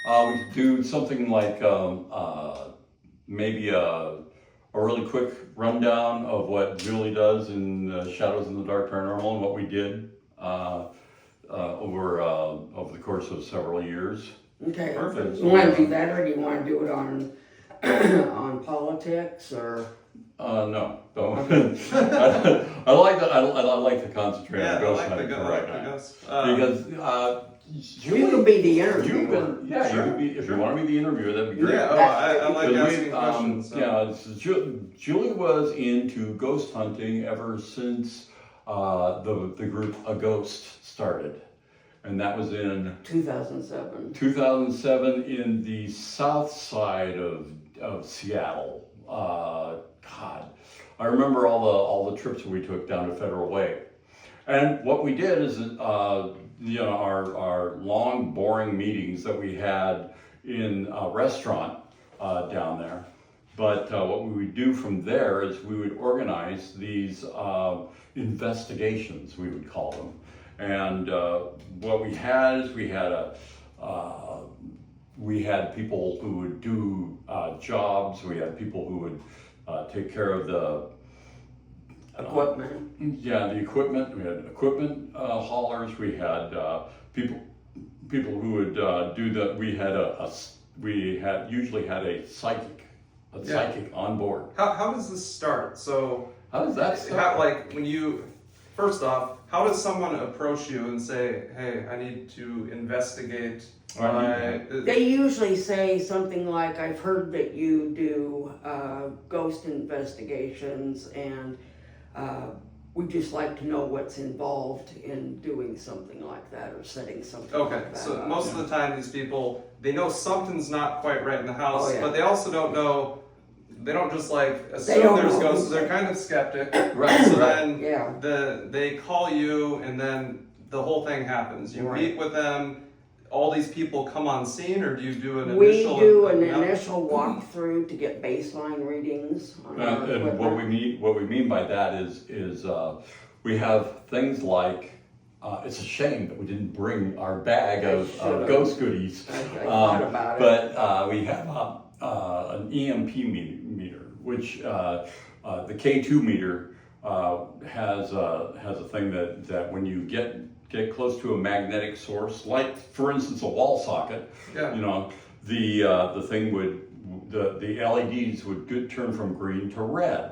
We could do something like maybe a really quick rundown of what Julie does in Shadows in the Dark Paranormal and what we did over the course of several years. Okay. Perfect. You want to do that, or do you want to do it on on politics, or? No, don't. I like to concentrate on ghost hunting for right now. Because You could be the interviewer. you could be, if you want to be the interviewer, that'd be great. Yeah, I like asking questions. So. Yeah, Julie was into ghost hunting ever since the group A Ghost started. And that was in 2007. 2007 in the south side of Seattle. God, I remember all the trips we took down to Federal Way. And what we did is, our long, boring meetings that we had in a restaurant down there. But what we would do from there is we would organize these investigations, we would call them. And what we had is we had people who would do jobs. We had people who would take care of the Equipment. the equipment. We had equipment haulers. We had people who would do the. We usually had a psychic on board. How does this start? So How does that start? First off, how does someone approach you and say, "Hey, I need to investigate"? They usually say something like, "I've heard that you do ghost investigations, and we'd just like to know what's involved in doing something like that or setting something Okay, like that so up." most of the time these people, they know something's not quite right in the house, Oh, yeah. but they also don't know, they don't just like They assume don't there's know. ghosts, they're kind of skeptic. Right, So right. then Yeah. they call you and then the whole thing happens. You Right. meet with them, all these people come on scene, or do you do an We initial? do an initial walkthrough to get baseline readings on our And equipment. what we mean by that is we have things like it's a shame that we didn't bring our bag of Should've. ghost goodies. I thought about it. But we have an EMP meter, which the K2 meter has a thing that when you get close to a magnetic source, like for instance a wall socket, Yeah. the thing would the LEDs would turn from green to red,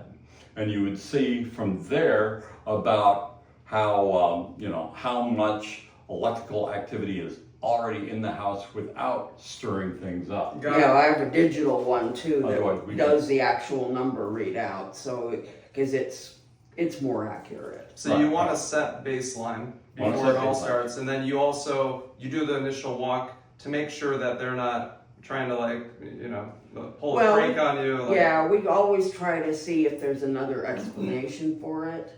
and you would see from there about how much electrical activity is already in the house without stirring things up. Got Yeah, it. I have a digital one too Otherwise, we that does the actual number readout, so because it's more accurate. So you want to set baseline Want to before it set all baseline. starts, and then you do the initial walk to make sure that they're not trying to pull Well, a prank on you. Yeah, we always try to see if there's another explanation for it.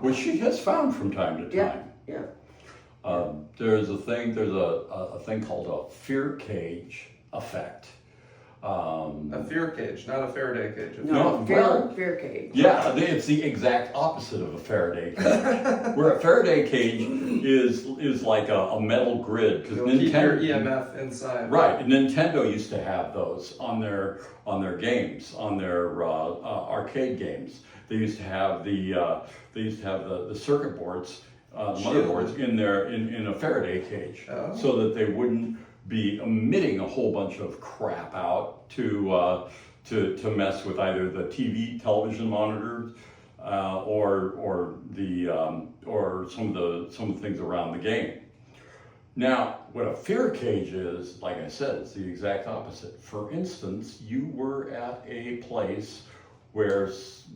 Which she has found from time to Yeah. time. Yeah. There's a thing called a fear cage effect. A fear cage, not a Faraday cage. No, fear, well- fear cage. Yeah, it's the exact opposite of a Faraday cage. Where a Faraday cage is like a metal grid, because You'll keep your Nintendo EMF inside. right, Nintendo used to have those on their games, on their arcade games. They used to have the circuit boards, the motherboards in a Faraday cage, Oh. so that they wouldn't be emitting a whole bunch of crap out to mess with either the television monitors or some of the things around the game. Now, what a fear cage is, like I said, it's the exact opposite. For instance, you were at a place where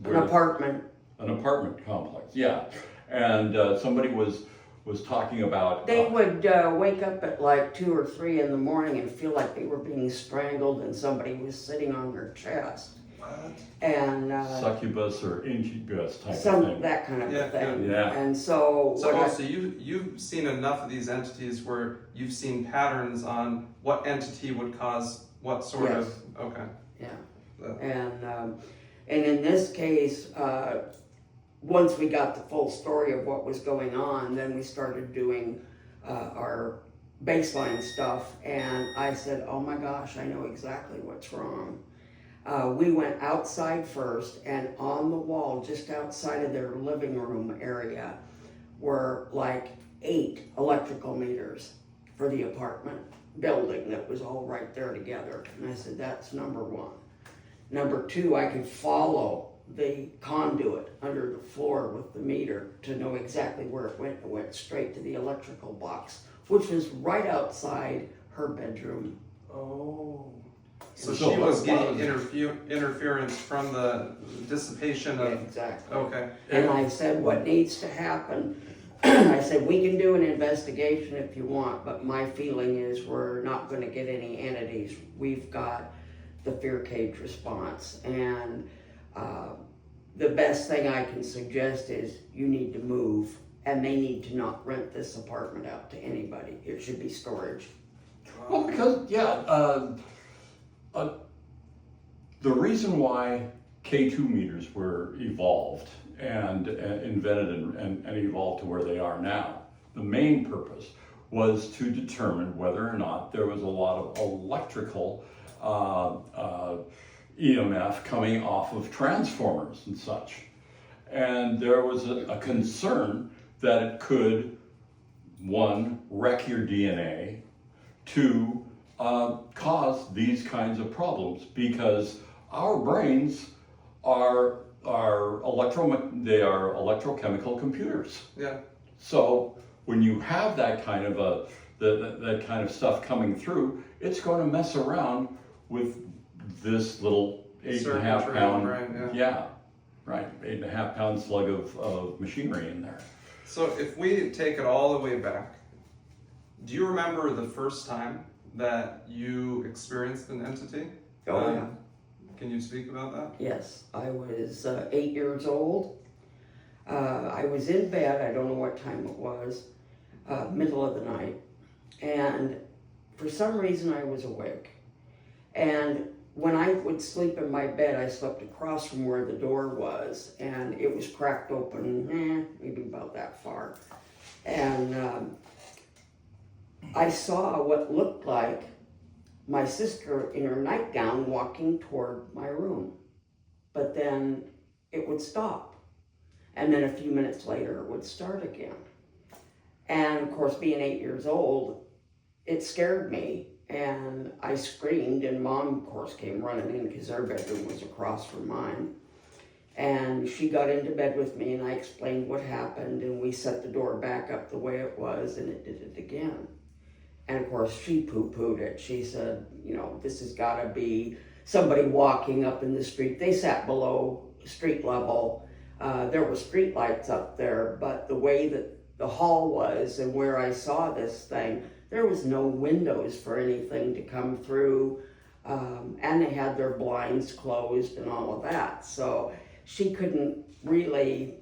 An apartment. an apartment complex, yeah, and somebody was talking about. They would wake up at like 2 or 3 in the morning and feel like they were being strangled and somebody was sitting on their chest. What? And Succubus or incubus type of thing. that kind of Yeah, a thing. yeah. And so, So also you've seen enough of these entities where you've seen patterns on what entity would cause what sort Yes. of okay. yeah. And in this case, once we got the full story of what was going on, then we started doing our baseline stuff, and I said, oh my gosh, I know exactly what's wrong. We went outside first, and on the wall, just outside of their living room area, were like 8 electrical meters for the apartment building that was all right there together. And I said, that's number 1. Number 2, I could follow the conduit under the floor with the meter to know exactly where it went. It went straight to the electrical box, which was right outside her bedroom. Oh. So So she was what getting was- interference from the dissipation Yeah, of. exactly. Okay. And I said, what needs to happen? I said, we can do an investigation if you want, but my feeling is we're not going to get any entities. We've got the fear cage response. And the best thing I can suggest is you need to move, and they need to not rent this apartment out to anybody. It should be storage. Well, because, the reason why K2 meters were evolved and invented and evolved to where they are now, the main purpose was to determine whether or not there was a lot of electrical EMF coming off of transformers and such. And there was a concern that it could, 1, wreck your DNA, 2, cause these kinds of problems, because our brains are electrochemical computers. Yeah. So when you have that kind of that kind of stuff coming through, it's going to mess around with this little 8.5 Circuitry, pound, right, yeah, right, 8.5 pound slug of machinery in there. So if we take it all the way back, do you remember the first time that you experienced an entity? Oh, yeah. Can you speak about that? Yes, I was 8 years old. I was in bed, I don't know what time it was, middle of the night, and for some reason I was awake. And when I would sleep in my bed, I slept across from where the door was, and it was cracked open, maybe about that far. And I saw what looked like my sister in her nightgown walking toward my room. But then it would stop. And then a few minutes later, it would start again. And of course, being 8 years old, it scared me. And I screamed, and Mom, of course, came running in because our bedroom was across from mine. And she got into bed with me, and I explained what happened, and we set the door back up the way it was, and it did it again. And of course, she poo-pooed it. She said, this has got to be somebody walking up in the street. They sat below street level. There were street lights up there, but the way that the hall was and where I saw this thing, there was no windows for anything to come through. And they had their blinds closed and all of that. So she couldn't really,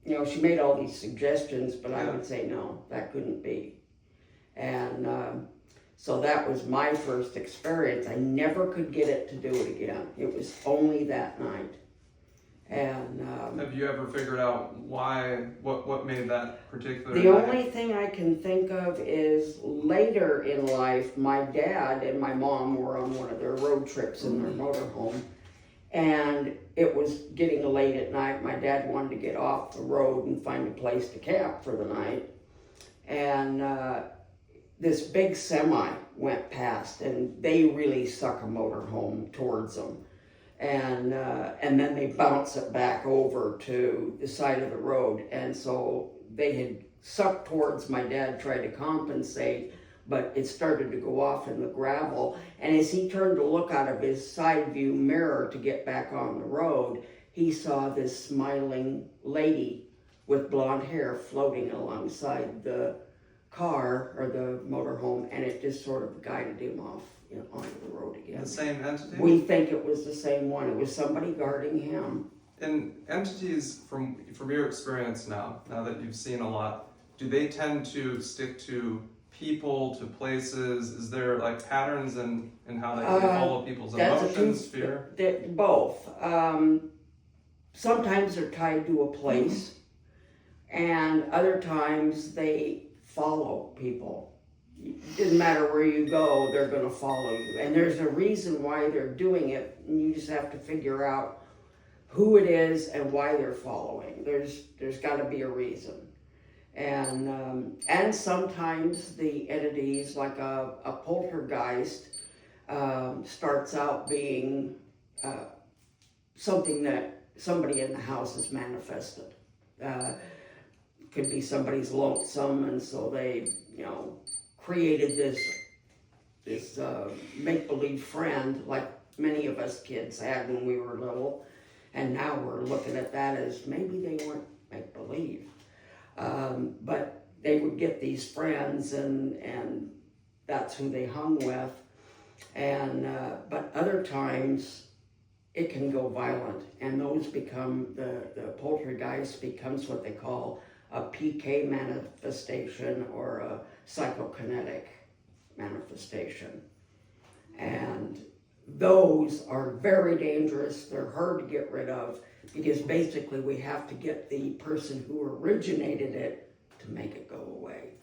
she made all these suggestions, but I would say, no, that couldn't be. And so that was my first experience. I never could get it to do it again. It was only that night. And have you ever figured out why, what made that particular the only thing I can think of is later in life, my dad and my mom were on one of their road trips in their motorhome. And it was getting late at night. My dad wanted to get off the road and find a place to camp for the night. And this big semi went past, and they really suck a motorhome towards them. And then they bounce it back over to the side of the road. And so they had sucked towards my dad, tried to compensate, but it started to go off in the gravel. And as he turned to look out of his side view mirror to get back on the road, he saw this smiling lady with blonde hair floating alongside the car or the motorhome, and it just sort of guided him off onto the road again. The same entity? We think it was the same one. It was somebody guarding him. And entities, from your experience now that you've seen a lot, do they tend to stick to people, to places? Is there like patterns in how they follow people's emotions, fear? Both. Sometimes they're tied to a place, and other times they follow people. it doesn't matter where you go, they're going to follow you. And there's a reason why they're doing it, and you just have to figure out who it is and why they're following. There's got to be a reason. And sometimes the entities, like a poltergeist, starts out being something that somebody in the house has manifested. Could be somebody's lonesome, and so they, created this make-believe friend, like many of us kids had when we were little, and now we're looking at that as maybe they weren't make-believe. But they would get these friends, and that's who they hung with. And but other times it can go violent, and those become the poltergeist becomes what they call a PK manifestation or a psychokinetic manifestation. And those are very dangerous. They're hard to get rid of because basically we have to get the person who originated it to make it go away.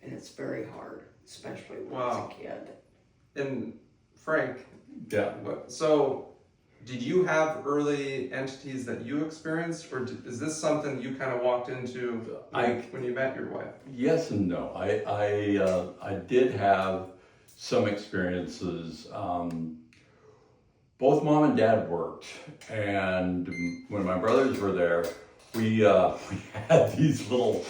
And it's very hard, especially when it's a kid. And Frank, Yeah. so did you have early entities that you experienced, or is this something you kind of walked into when you met your wife? Yes and no. I did have some experiences. Both mom and dad worked, and when my brothers were there, we had these little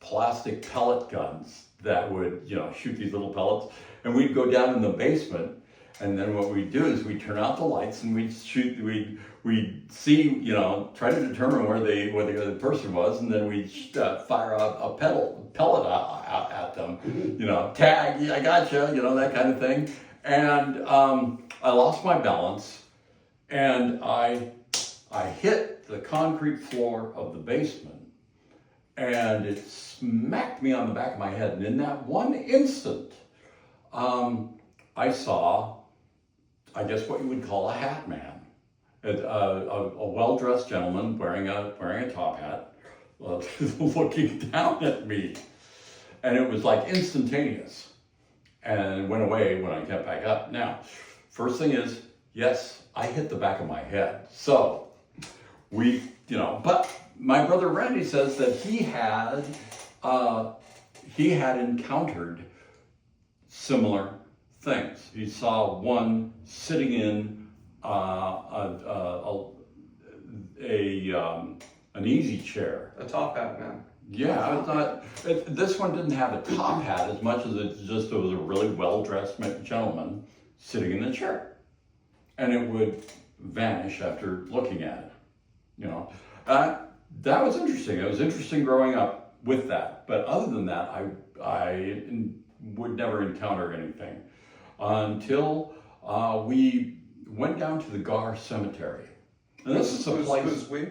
plastic pellet guns that would shoot these little pellets, and we'd go down in the basement. And then what we'd do is we'd turn out the lights and we'd shoot. We'd see, try to determine where the other person was, and then we'd fire a pellet out at them. Tag, I gotcha, that kind of thing. And I lost my balance, and I hit the concrete floor of the basement, and it smacked me on the back of my head. And in that one instant, I saw, I guess what you would call a hat man, a well-dressed gentleman wearing a top hat, looking down at me, and it was like instantaneous, and it went away when I got back up. Now, first thing is, yes, I hit the back of my head, so but my brother Randy says that he had encountered similar things. He saw one sitting in an easy chair. A top hat man. Yeah, I thought this one didn't have a top hat as much as it was a really well-dressed gentleman sitting in the chair, and it would vanish after looking at it. That was interesting. It was interesting growing up with that. But other than that, I would never encounter anything until we went down to the Gar Cemetery. And this is a place. Who's we?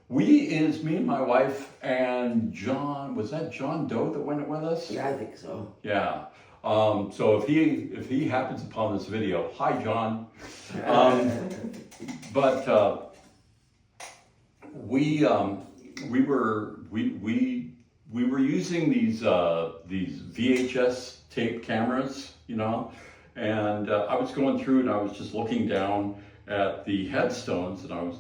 We is me and my wife and John. Was that John Doe that went with us? Yeah, I think so. Yeah. So if he happens upon this video, hi John. But we were using these VHS tape cameras, and I was going through and I was just looking down at the headstones, and I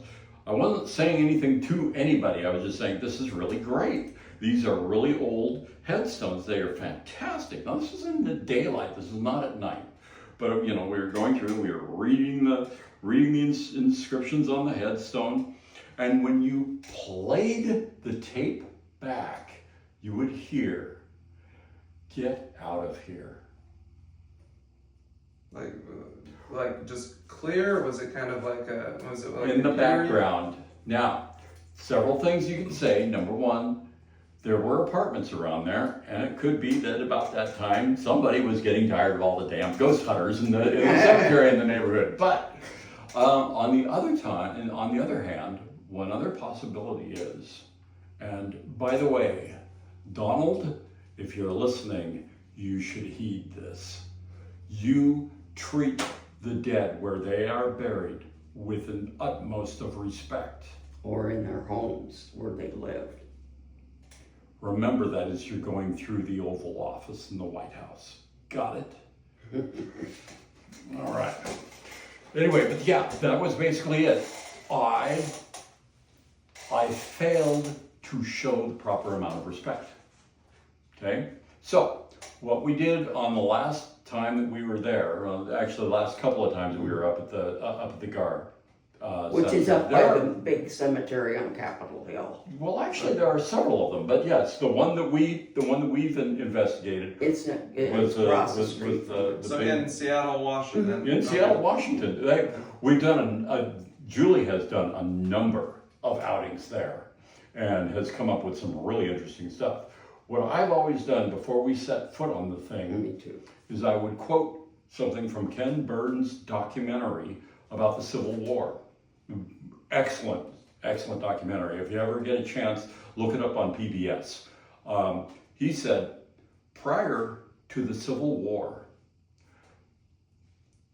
wasn't saying anything to anybody. I was just saying, this is really great. These are really old headstones. They are fantastic. Now this is in the daylight. This is not at night. But we were going through, we were reading the inscriptions on the headstone, and when you played the tape back, you would hear, "Get out of here." Like just clear? Was it kind of like in the background? Now, several things you can say. Number one, there were apartments around there, and it could be that about that time somebody was getting tired of all the damn ghost hunters in the cemetery in the neighborhood. But on the other hand, one other possibility is, and by the way, Donald, if you're listening, you should heed this. You treat the dead where they are buried with an utmost of respect. Or in their homes where they lived. remember that as you're going through the Oval Office in the White House. Got it? All right. Anyway, but yeah, that was basically it. I failed to show the proper amount of respect. Okay? So, what we did on the last time that we were there, actually the last couple of times that we were up at the Guard. Which is up There by are- the big cemetery on Capitol Hill. Well, actually, there are several of them, but yes, the one that we've investigated It's was across the street. with the So big, in Seattle, Washington. in Seattle, Washington. We've done Julie has done a number of outings there, and has come up with some really interesting stuff. What I've always done before we set foot on the thing Me too. is I would quote something from Ken Burns' documentary about the Civil War. Excellent, excellent documentary. If you ever get a chance, look it up on PBS. He said, prior to the Civil War,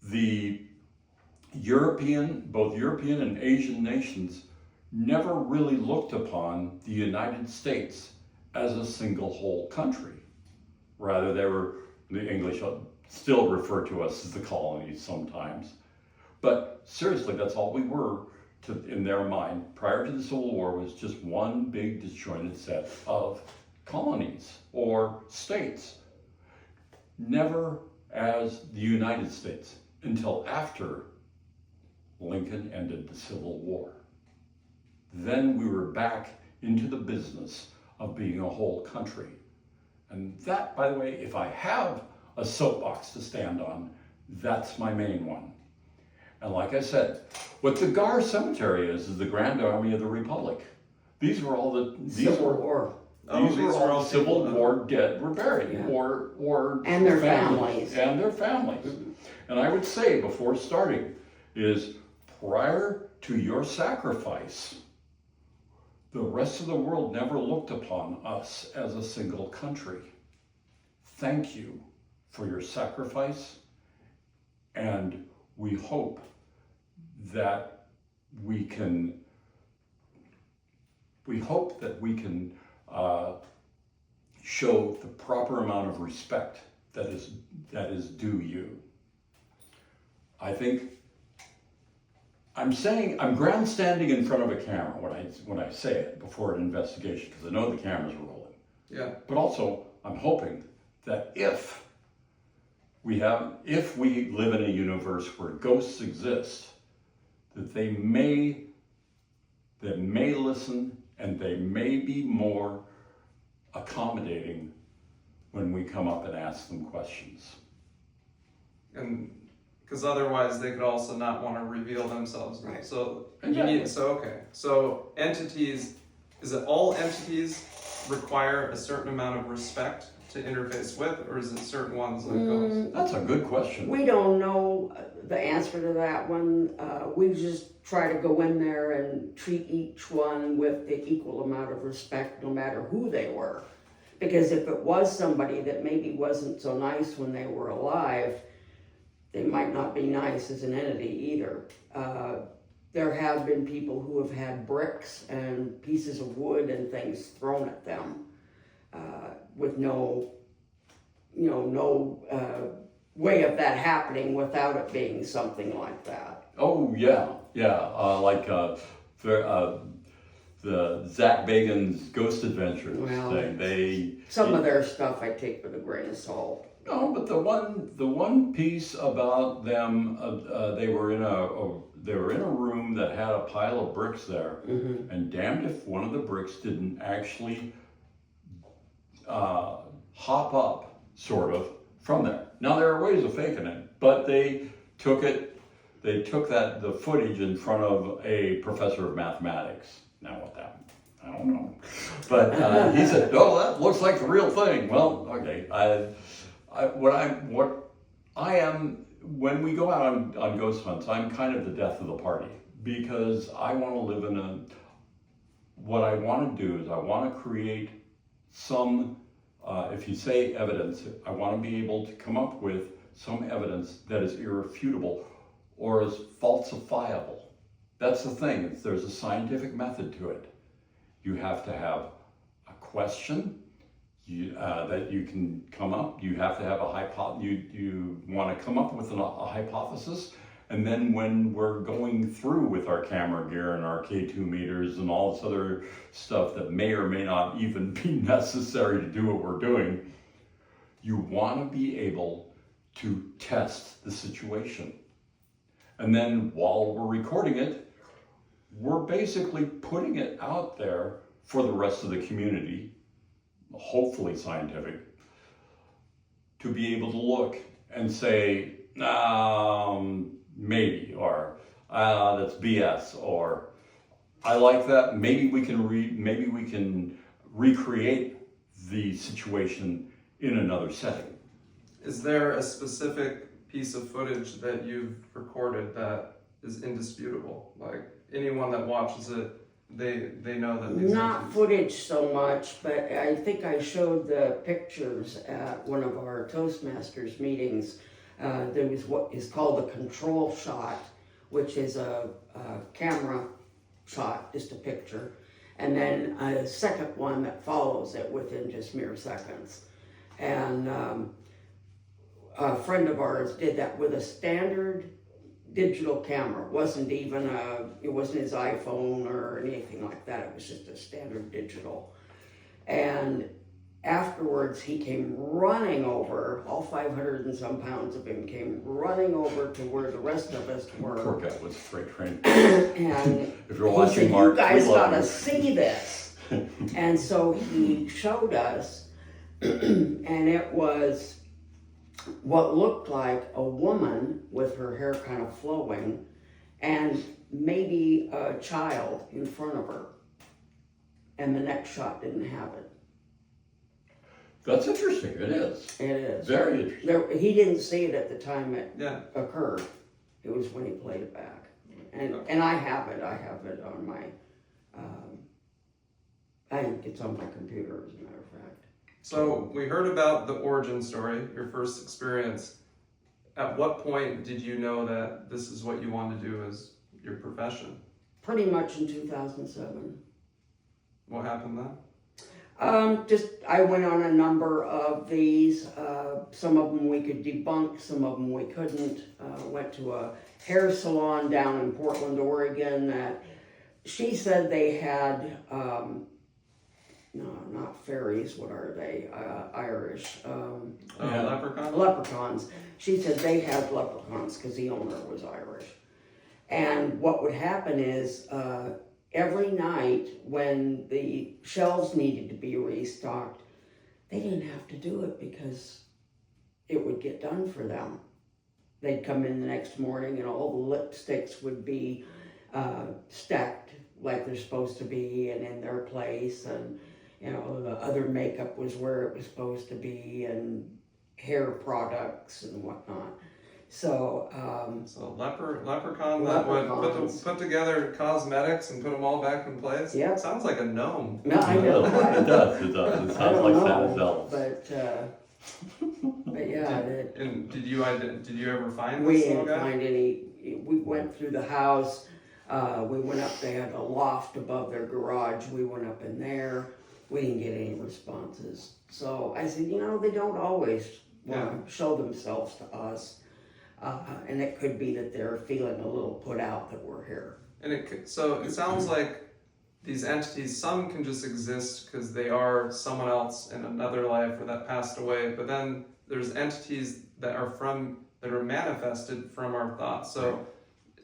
both European and Asian nations never really looked upon the United States as a single whole country. Rather, the English still refer to us as the colonies sometimes. But seriously, that's all we were in their mind. Prior to the Civil War was just one big disjointed set of colonies or states. Never as the United States until after Lincoln ended the Civil War. Then we were back into the business of being a whole country. And that, by the way, if I have a soapbox to stand on, that's my main one. And like I said, what the Gar Cemetery is the Grand Army of the Republic. These were all the Civil War. These were all the Civil people, War dead were buried, Yeah. or And their families. and their families. And I would say before starting is prior to your sacrifice, the rest of the world never looked upon us as a single country. Thank you for your sacrifice, and we hope that we can show the proper amount of respect that is due you. I think I'm grandstanding in front of a camera when I say it before an investigation, because I know the camera's rolling. Yeah. But also, I'm hoping that if we live in a universe where ghosts exist, that they may listen and they may be more accommodating when we come up and ask them questions. And because otherwise they could also not want to reveal themselves. Right. So Exactly. So entities, is it all entities require a certain amount of respect to interface with, or is it certain ones like those? That's a good question. We don't know the answer to that one. We just try to go in there and treat each one with the equal amount of respect, no matter who they were. Because if it was somebody that maybe wasn't so nice when they were alive, they might not be nice as an entity either. There have been people who have had bricks and pieces of wood and things thrown at them with no way of that happening without it being something like that. Oh yeah. Like the Zach Bagan's Ghost Adventures Well, thing. Some of their stuff I take with a grain of salt. No, but the one piece about them, they were in a room that had a pile of bricks there, and damned if one of the bricks didn't actually hop up, sort of, from there. Now there are ways of faking it, but they took the footage in front of a professor of mathematics. Now what that, I don't know, but he said, "Oh, that looks like the real thing." Well, okay. When we go out on ghost hunts, I'm kind of the death of the party, because I want to live what I want to do is I want to create some, if you say evidence, I want to be able to come up with some evidence that is irrefutable or is falsifiable. That's the thing, there's a scientific method to it. You have to have a question that you can come up. You have to have a you want to come up with a hypothesis. And then when we're going through with our camera gear and our K2 meters and all this other stuff that may or may not even be necessary to do what we're doing, you want to be able to test the situation. And then while we're recording it, we're basically putting it out there for the rest of the community, hopefully scientific, to be able to look and say, maybe, or that's BS, or I like that. Maybe we can recreate the situation in another setting. Is there a specific piece of footage that you've recorded that is indisputable? Like anyone that watches it, they know that these Not entities- footage so much, but I think I showed the pictures at one of our Toastmasters meetings. There was what is called a control shot, which is a camera shot, just a picture, and then a second one that follows it within just mere seconds. And a friend of ours did that with a standard digital camera. It wasn't his iPhone or anything like that. It was just a standard digital. And afterwards, he came running over, all 500 and some pounds of him came running over to where the rest of us were. Poor guy was freight trained. And If you're he watching, said, Mark, you guys we love gotta you. see this. And so he showed us, and it was what looked like a woman with her hair kind of flowing and maybe a child in front of her. And the next shot didn't have it. That's interesting. It is. It is. Very interesting. He didn't see it at the time it Yeah. occurred. It was when he played it back. And Okay. and I have it. I have it on my, I think it's on my computer, as a matter of fact. So we heard about the origin story, your first experience. At what point did you know that this is what you want to do as your profession? Pretty much in 2007. What happened then? I went on a number of these. Some of them we could debunk, some of them we couldn't. Went to a hair salon down in Portland, Oregon that she said they had, no, not fairies, what are they? Irish. Leprechaun? Leprechauns. She said they had leprechauns because the owner was Irish. And what would happen is, every night when the shelves needed to be restocked, they didn't have to do it because it would get done for them. They'd come in the next morning and all the lipsticks would be stacked like they're supposed to be and in their place, and the other makeup was where it was supposed to be, and hair products and whatnot. So, leprechaun that would put together cosmetics and put them all back in place? Yeah. Sounds like a gnome. no, I know. It does. It does. It I sounds don't like know, Santa's elves. but yeah, And did you ever find we this little didn't guy? find any. We went through the house. We went up. They had a loft above their garage. We went up in there. We didn't get any responses. So I said, they don't always want to show themselves to us, and it could be that they're feeling a little put out that we're here. And so it sounds like these entities, some can just exist because they are someone else in another life or that passed away, but then there's entities that are manifested from our thoughts. So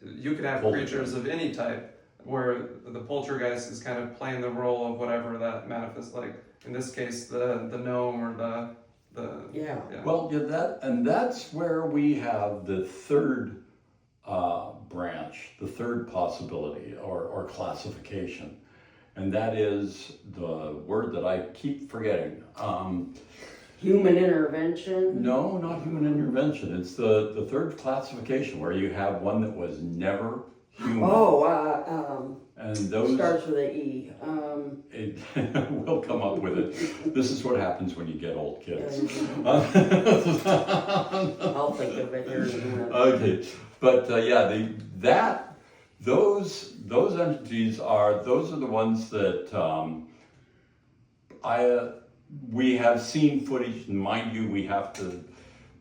you could have creatures of any type where the poltergeist is kind of playing the role of whatever that manifests, like in this case the gnome or the Yeah. Well, that's where we have the third branch, the third possibility or classification, and that is the word that I keep forgetting. Human intervention. No, not human intervention. It's the third classification where you have one that was never human. And those starts with an E. We'll come up with it. This is what happens when you get old, kids. I'll think of it here in a minute. Okay, but those entities are the ones that we have seen footage, and mind you,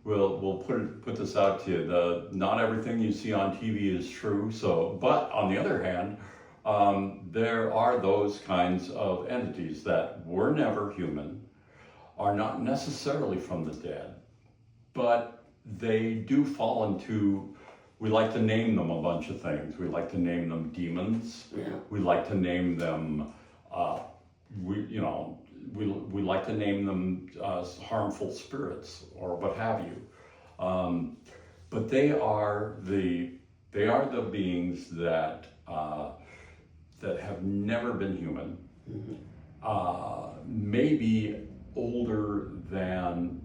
we'll put this out to you. Not everything you see on TV is true. So, but on the other hand, there are those kinds of entities that were never human, are not necessarily from the dead, but they do fall into. We like to name them a bunch of things. We like to name them demons. Yeah. We like to name them. We like to name them harmful spirits or what have you, but they are the beings that have never been human, maybe older than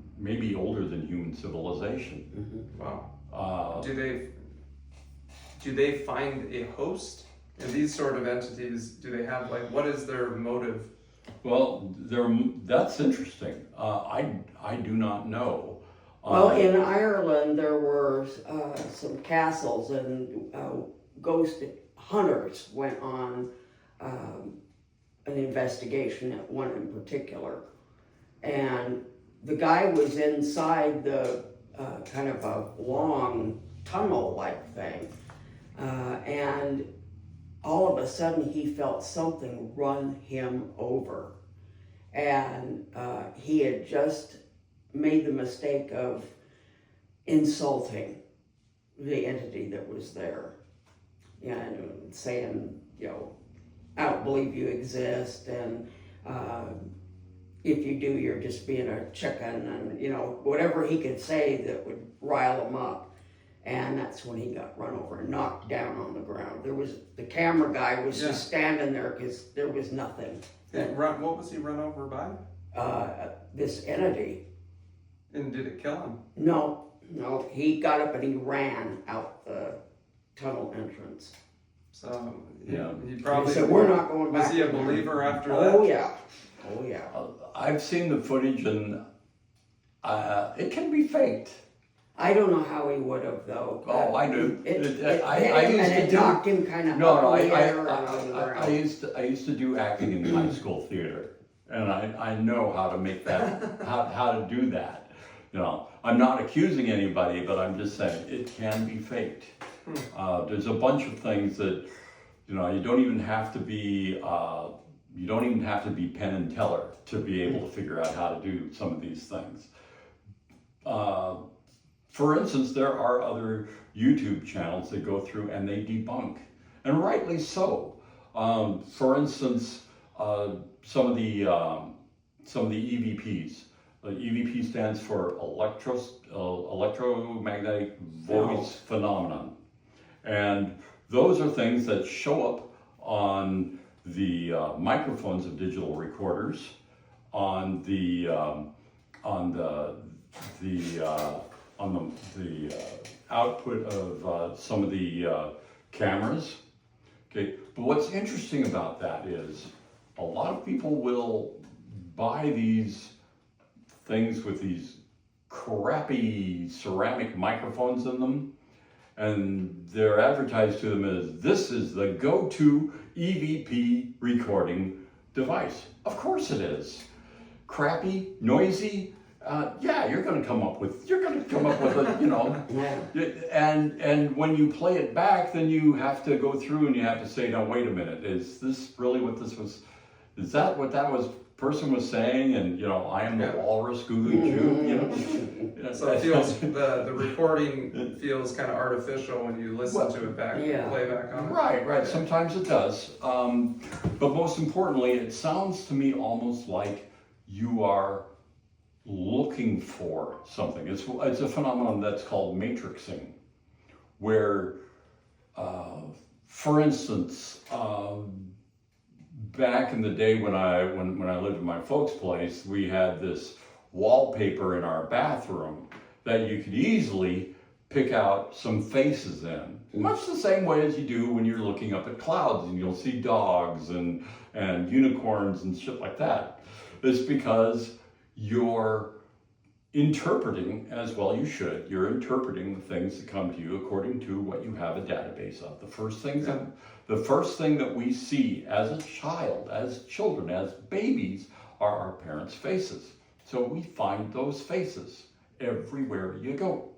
human civilization. Wow. Do they find a host? And these sort of entities, do they have what is their motive? Well, that's interesting. I do not know. Well, in Ireland, there were some castles, and ghost hunters went on an investigation at one in particular. And the guy was inside the kind of a long tunnel-like thing. And all of a sudden, he felt something run him over. And he had just made the mistake of insulting the entity that was there. And saying, I don't believe you exist, and if you do, you're just being a chicken, and whatever he could say that would rile him up. And that's when he got run over and knocked down on the ground. The camera guy was just standing there because there was nothing. What was he run over by? This entity. And did it kill him? No, he got up and he ran out the tunnel entrance. So Yeah. he probably said, "We're not going back." Was he a believer after that? Oh yeah. I've seen the footage, and it can be faked. I don't know how he would have though. Oh, I do. It knocked him kind of up in the air and on the ground. I used to do acting in high school theater, and I know how to make that how to do that. I'm not accusing anybody, but I'm just saying it can be faked. There's a bunch of things that you don't even have to be Penn and Teller to be able to figure out how to do some of these things. For instance, there are other YouTube channels that go through and they debunk, and rightly so. For instance, some of the EVPs. EVP stands for electromagnetic voice phenomenon, and those are things that show up on the microphones of digital recorders, on the output of some of the cameras. Okay, but what's interesting about that is a lot of people will buy these things with these crappy ceramic microphones in them, and they're advertised to them as this is the go-to EVP recording device. Of course it is. Crappy, noisy. You're going to come up with a, and when you play it back, then you have to go through and you have to say, no, wait a minute, is this really what this was? Is that what person was saying? And I am the walrus, goo goo. So it feels the recording feels kind of artificial when you listen to it back, play back on it. Right. Sometimes it does, but most importantly, it sounds to me almost like you are looking for something. It's a phenomenon that's called matrixing, where, for instance, back in the day when I lived in my folks' place, we had this wallpaper in our bathroom that you could easily pick out some faces in, much the same way as you do when you're looking up at clouds and you'll see dogs and unicorns and shit like that. It's because you're interpreting, as well you should, you're interpreting the things that come to you according to what you have a database of. The first thing that we see as a child, as children, as babies, are our parents' faces. So we find those faces everywhere you go.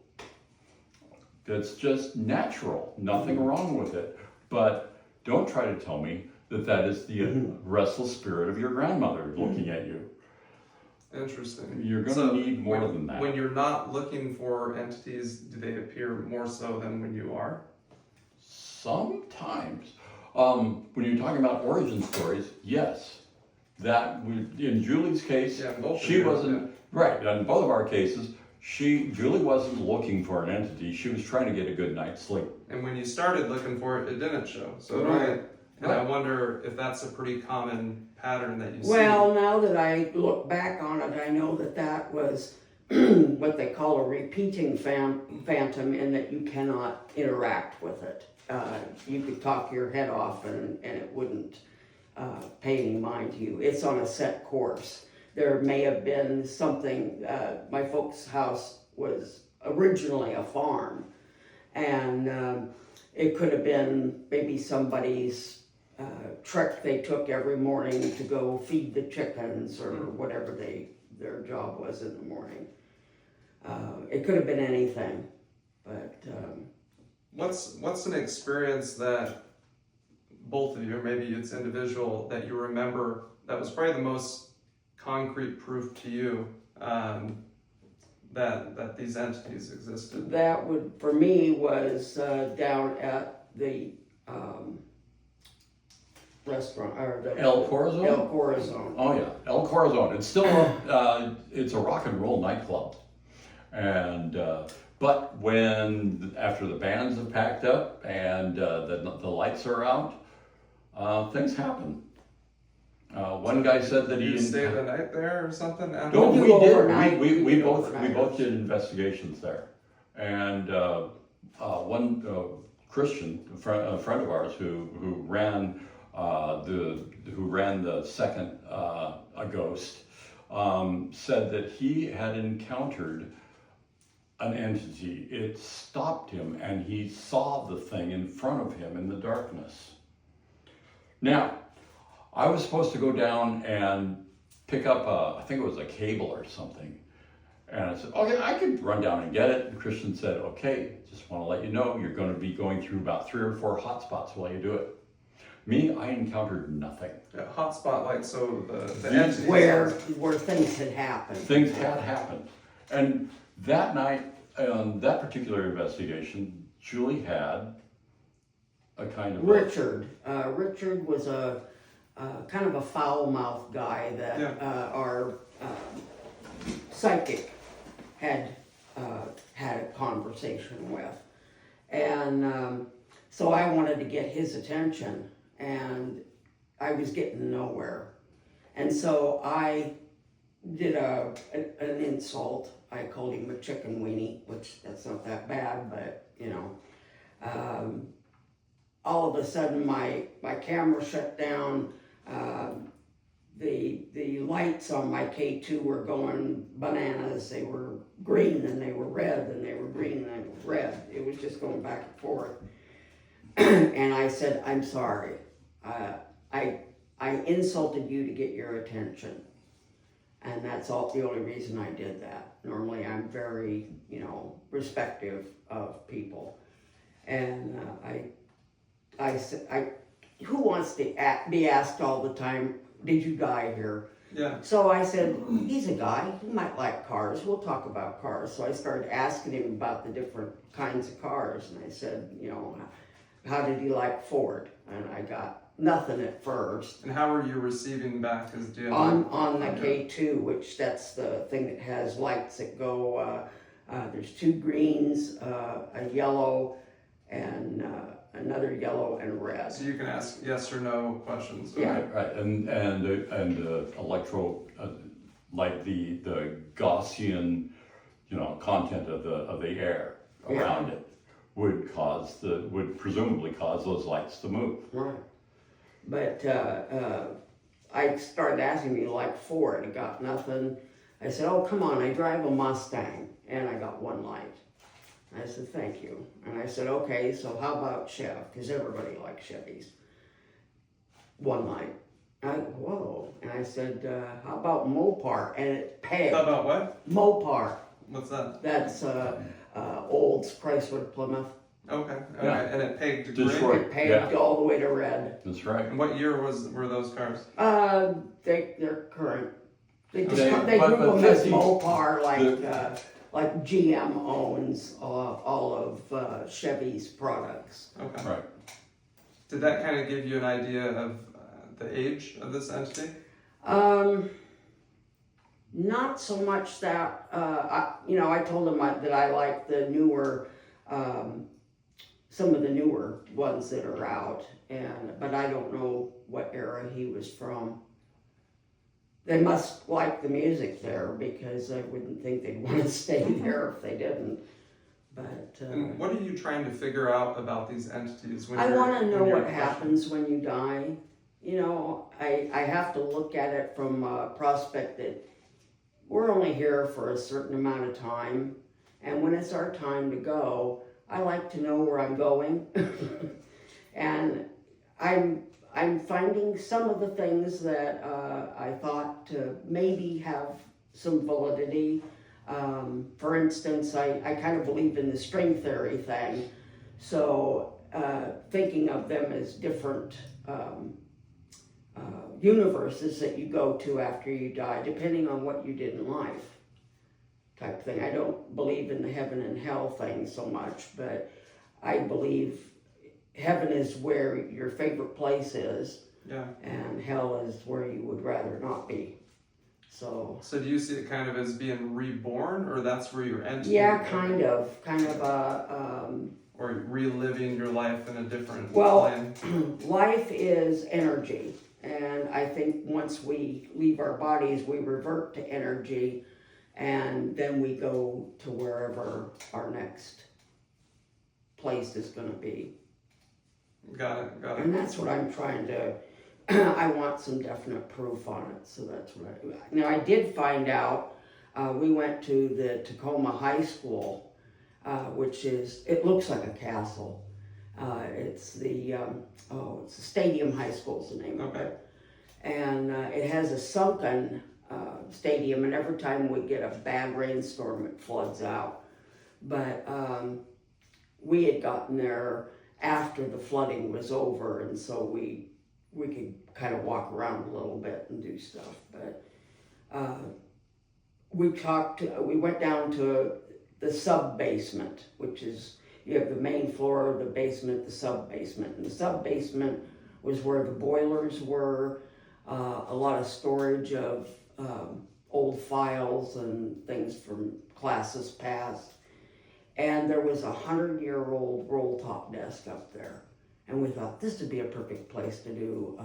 That's just natural, nothing wrong with it. But don't try to tell me that that is the restless spirit of your grandmother looking at you. Interesting. You're going to need more than that. When you're not looking for entities, do they appear more so than when you are? Sometimes. When you're talking about origin stories, yes. In Julie's case, Yeah, both of she yours, wasn't, right, in both of our cases, Julie wasn't looking for an entity, she was trying to get a good night's sleep. And when you started looking for it, it didn't show. So Right. I wonder if that's a pretty common pattern that you see. Well, now that I look back on it, I know that that was what they call a repeating phantom, in that you cannot interact with it. You could talk your head off and it wouldn't pay any mind to you. It's on a set course. There may have been something, my folks' house was originally a farm, and it could have been maybe somebody's trek they took every morning to go feed the chickens or whatever their job was in the morning. It could have been anything, but What's an experience that both of you, or maybe it's individual, that you remember that was probably the most concrete proof to you that these entities existed? that would, for me, was down at the restaurant, or the El Corazon? El Corazon. Oh yeah, El Corazon. It's still it's a rock and roll nightclub, and but after the bands have packed up and the lights are out, things happen. One guy said that you stayed the night there or something? No, We we do did. overnight. We We do both overnight. did investigations there, and one Christian, a friend of ours who ran the second a ghost, said that he had encountered an entity. It stopped him, and he saw the thing in front of him in the darkness. Now, I was supposed to go down and pick up I think it was a cable or something. And I said, okay, I could run down and get it. And Christian said, okay, just want to let you know, you're going to be going through about 3 or 4 hotspots while you do it. Me, I encountered nothing. Yeah, hotspot, like, so the These- entities. where things had happened. Things had happened. And that night, that particular investigation, Julie had a kind of... Richard was a kind of a foul-mouthed guy that Yeah. our psychic had had a conversation with, and so I wanted to get his attention, and I was getting nowhere, and so I did an insult. I called him a chicken weenie, which that's not that bad, but you know. All of a sudden my camera shut down. The lights on my K2 were going bananas. They were green and they were red, and they were green and they were red. It was just going back and forth. And I said, I'm sorry. I insulted you to get your attention. And that's the only reason I did that. Normally I'm very, respective of people. And I said, who wants to be asked all the time, did you die here? Yeah. So I said, he's a guy, he might like cars, we'll talk about cars. So I started asking him about the different kinds of cars, and I said, how did he like Ford? And I got nothing at first. And how are you receiving back his deal? On the K2, which that's the thing that has lights that go, there's 2 greens, a yellow, and another yellow and red. So you can ask yes or no questions. Yeah. Right, and electro, like the Gaussian, content of the air around it would presumably cause those lights to move. Right. But I started asking me like Ford. I got nothing. I said, oh, come on, I drive a Mustang, and I got 1 light. I said, thank you. And I said, okay, so how about Chev? Because everybody likes Chevys. 1 light. Whoa. And I said, how about Mopar? And it pegged. How about what? Mopar. What's that? That's Olds Chrysler Plymouth. Okay. Yeah. And it pegged to Detroit. green. It pegged all the way to red. That's right. And what year were those cars? They're current. They They- group but them as 50 Mopar, like GM owns all of Chevy's products. Okay. Right. Did that kind of give you an idea of the age of this entity? Not so much that I told him that I like the newer, some of the newer ones that are out, but I don't know what era he was from. They must like the music there because I wouldn't think they'd want to stay there if they didn't. But And what are you trying to figure out about these entities? I want to know what happens when you die. You know, I have to look at it from a prospect that we're only here for a certain amount of time, and when it's our time to go, I like to know where I'm going. And I'm finding some of the things that I thought maybe have some validity. For instance, I kind of believe in the string theory thing, so thinking of them as different universes that you go to after you die, depending on what you did in life, type thing. I don't believe in the heaven and hell thing so much, but I believe heaven is where your favorite place is, and hell is where you would rather not be. So do you see it kind of as being reborn, or that's where your entity? yeah, kind of or reliving your life in a different well, plane? life is energy, and I think once we leave our bodies, we revert to energy, and then we go to wherever our next place is going to be. Got it. And that's what I'm trying to, I want some definite proof on it, so that's what now I did find out, we went to the Tacoma High School, which it looks like a castle. It's the Stadium High School is the name of it. And it has a sunken stadium, and every time we get a bad rainstorm, it floods out. But we had gotten there after the flooding was over, and so we could kind of walk around a little bit and do stuff. But we went down to the sub-basement, which is, you have the main floor, the basement, the sub-basement. And the sub-basement was where the boilers were, a lot of storage of old files and things from classes past. And there was a 100-year-old roll-top desk up there. And we thought this would be a perfect place to do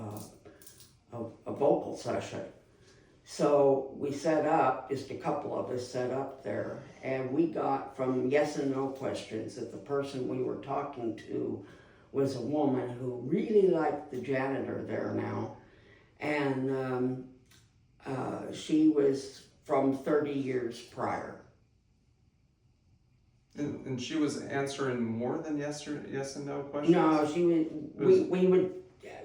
a vocal session. So we set up, just a couple of us set up there, and we got from yes and no questions that the person we were talking to was a woman who really liked the janitor there now. And she was from 30 years prior. And she was answering more than yes and no questions? No, she would,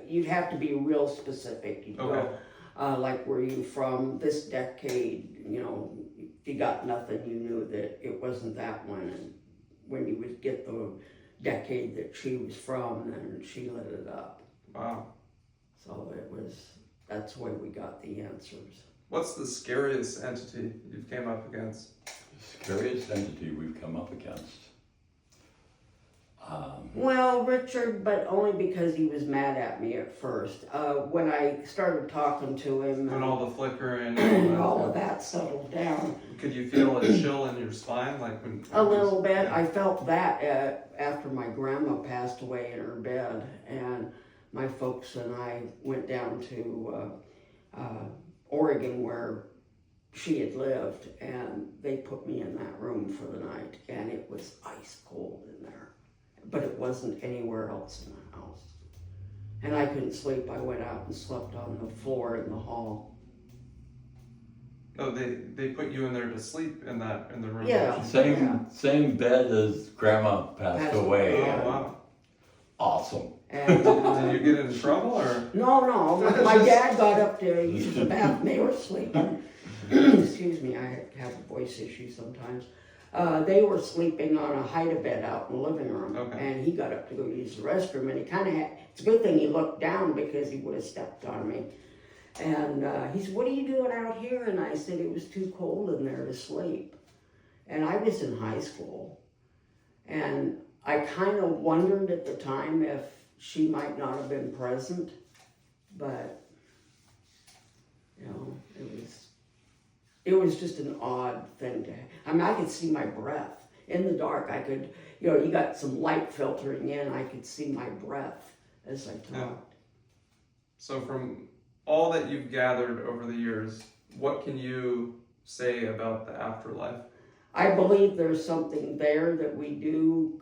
you'd have to be real specific. You'd go, like, were you from this decade? You know, if you got nothing, you knew that it wasn't that one. And when you would get the decade that she was from, then she lit it up. Wow. So that's the way we got the answers. What's the scariest entity you've came up against? Scariest entity we've come up against. Well, Richard, but only because he was mad at me at first. When I started talking to him, And all the flickering and all of that settled down. Could you feel a chill in your spine? A little bit. I felt that after my grandma passed away in her bed, and my folks and I went down to Oregon where she had lived, and they put me in that room for the night, and it was ice cold in there, but it wasn't anywhere else in the house. And I couldn't sleep. I went out and slept on the floor in the hall. Oh, they put you in there to sleep in the room? Yeah. Same bed as Grandma passed away. Oh, wow. Awesome. And Did you get in trouble or? no, my dad got up to use the bathroom. They were sleeping. Excuse me, I have a voice issue sometimes. They were sleeping on a hide-a-bed out in the living room, Okay. and he got up to go use the restroom, and he kind of had, it's a good thing he looked down because he would have stepped on me. And he said, "What are you doing out here?" And I said, "It was too cold in there to sleep." And I was in high school, and I kind of wondered at the time if she might not have been present, but, you know, it was just an odd thing to have. I mean, I could see my breath. In the dark, I could, you know, you got some light filtering in, I could see my breath as I talked. Yeah. So from all that you've gathered over the years, what can you say about the afterlife? I believe there's something there that we do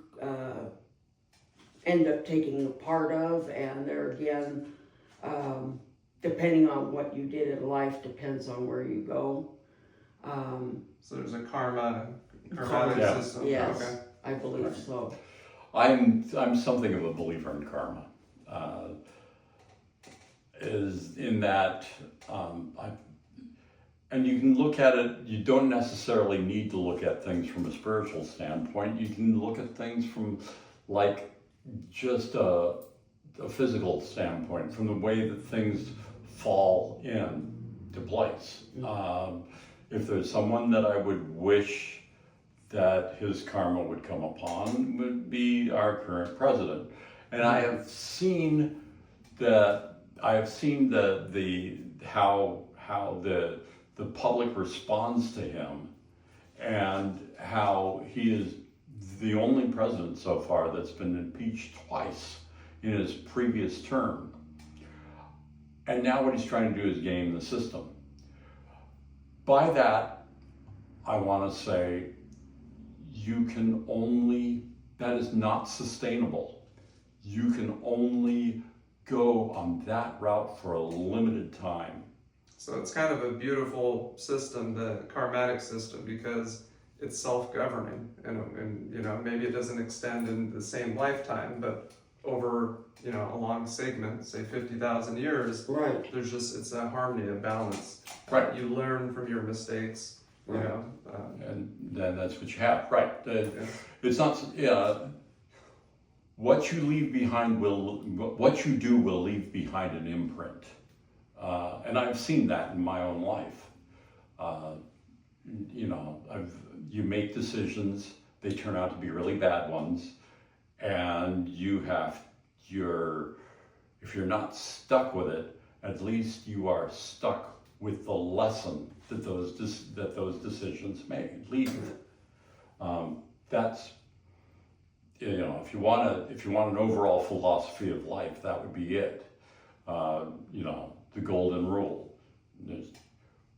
end up taking a part of, and there again, depending on what you did in life depends on where you go. So there's a karmatic Yeah. system. Yes, Okay. I believe so. I'm something of a believer in karma. Is in that, and you can look at it. You don't necessarily need to look at things from a spiritual standpoint. You can look at things from like just a physical standpoint, from the way that things fall into place. If there's someone that I would wish that his karma would come upon, would be our current president. And I have seen the how the public responds to him, and how he is the only president so far that's been impeached twice in his previous term. And now what he's trying to do is game the system. By that, I want to say that is not sustainable. You can only go on that route for a limited time. So it's kind of a beautiful system, the karmatic system, because it's self-governing, and you know, maybe it doesn't extend in the same lifetime, but over, you know, a long segment, say 50,000 years, Right. it's a harmony, a balance. Right. You learn from your mistakes, you Right. know. And then that's what you have, right? It's not. What you leave behind what you do will leave behind an imprint, and I've seen that in my own life. You know, you make decisions, they turn out to be really bad ones, and if you're not stuck with it, at least you are stuck with the lesson that those decisions lead. That's, you know, if you want an overall philosophy of life, that would be it. You know, the golden rule. There's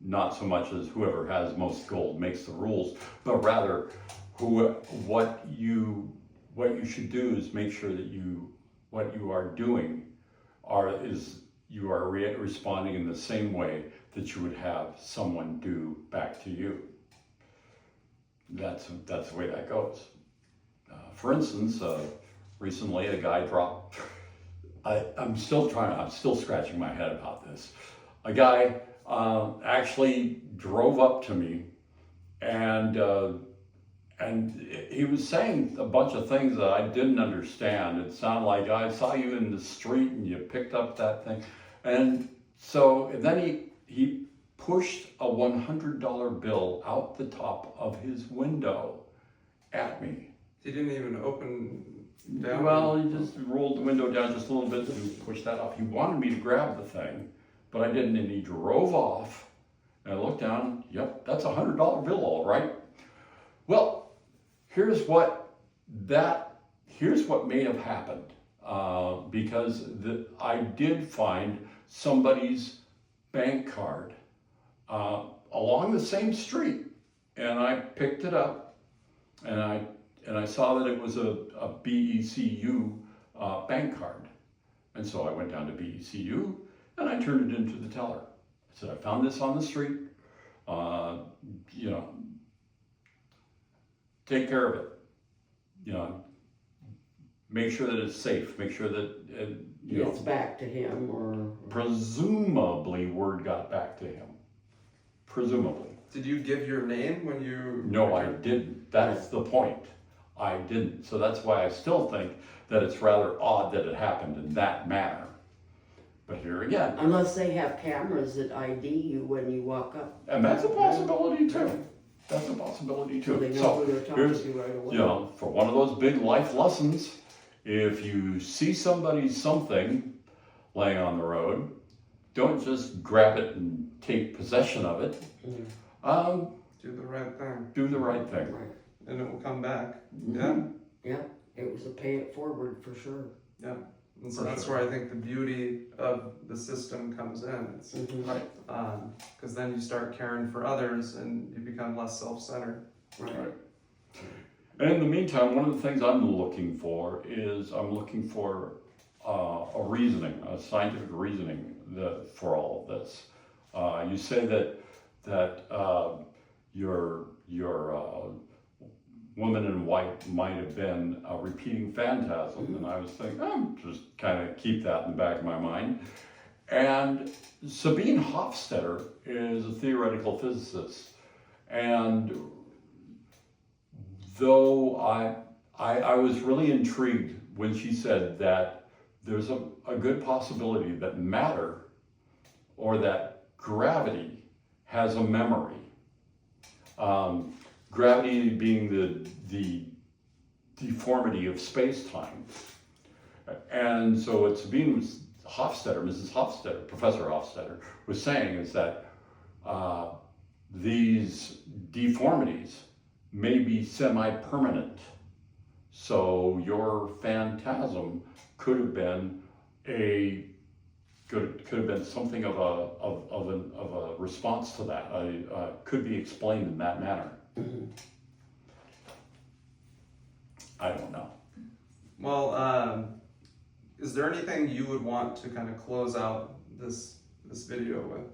not so much as whoever has most gold makes the rules, but rather what you should do is make sure that what you are doing you are responding in the same way that you would have someone do back to you. That's the way that goes. For instance, recently a guy dropped. I'm still scratching my head about this. A guy actually drove up to me, and he was saying a bunch of things that I didn't understand. It sounded like, "I saw you in the street and you picked up that thing," and then he pushed a $100 bill out the top of his window at me. He didn't even open down. Well, he just rolled the window down just a little bit and pushed that up. He wanted me to grab the thing, but I didn't, and he drove off. And I looked down, yep, that's a $100 bill, all right. Well, here's what may have happened, because I did find somebody's bank card along the same street, and I picked it up, and I saw that it was a BECU bank card. And so I went down to BECU and I turned it into the teller. I said, "I found this on the street, you know, take care of it. You know, make sure that it's safe, make sure that, you know, It's back to him, or presumably word got back to him. Presumably. Did you give your name when you? No, I didn't. That's the point. I didn't. So that's why I still think that it's rather odd that it happened in that manner. But here again, unless they have cameras that ID you when you walk up, and that's a possibility too. That's a possibility so they too. know So who they're talking here's, to right away. you know, for one of those big life lessons, if you see somebody's something laying on the road, don't just grab it and take possession of it. Do the right thing, Do the right thing. Right. and it will come back. Mhm. Yeah, it was a pay it forward for sure. Yeah. And so For that's sure. where I think the beauty of the system comes in. It's Mhm. Right. because then you start caring for others and you become less self-centered. Right. Right. And in the meantime, one of the things I'm looking for is I'm looking for a reasoning, a scientific reasoning for all of this. You say that your woman in white might have been a repeating phantasm, and I was thinking, just kind of keep that in the back of my mind. And Sabine Hofstetter is a theoretical physicist, and though I was really intrigued when she said that there's a good possibility that matter or that gravity has a memory. Gravity being the deformity of space-time. And so what Sabine Hofstetter, Mrs. Hofstetter, Professor Hofstetter, was saying is that these deformities may be semi-permanent. So your phantasm could have been something of a response to that. Could be explained in that manner. Mhm. I don't know. Well, is there anything you would want to kind of close out this video with?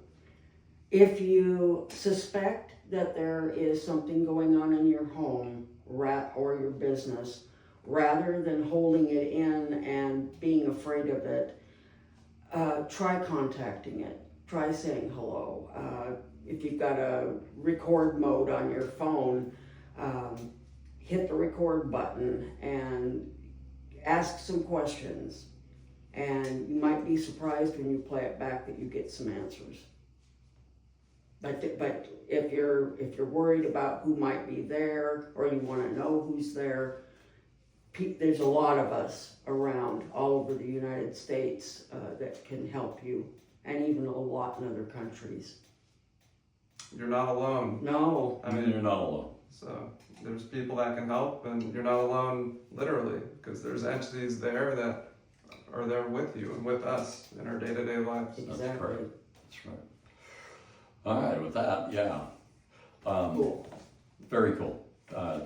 If you suspect that there is something going on in your home or your business, rather than holding it in and being afraid of it, try contacting it. Try saying hello. If you've got a record mode on your phone, hit the record button and ask some questions. And you might be surprised when you play it back that you get some answers. But if you're worried about who might be there, or you want to know who's there, there's a lot of us around all over the United States that can help you, and even a lot in other countries. You're not alone. No. I mean, you're not alone. So there's people that can help, and you're not alone literally, because there's entities there that are there with you and with us in our day-to-day lives. That's Exactly. right. That's right. All right, with that, yeah. Cool. Very cool. I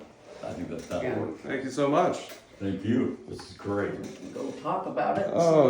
think that Yeah. worked. Thank you so much. Thank you. This is great. Go talk about it. Oh.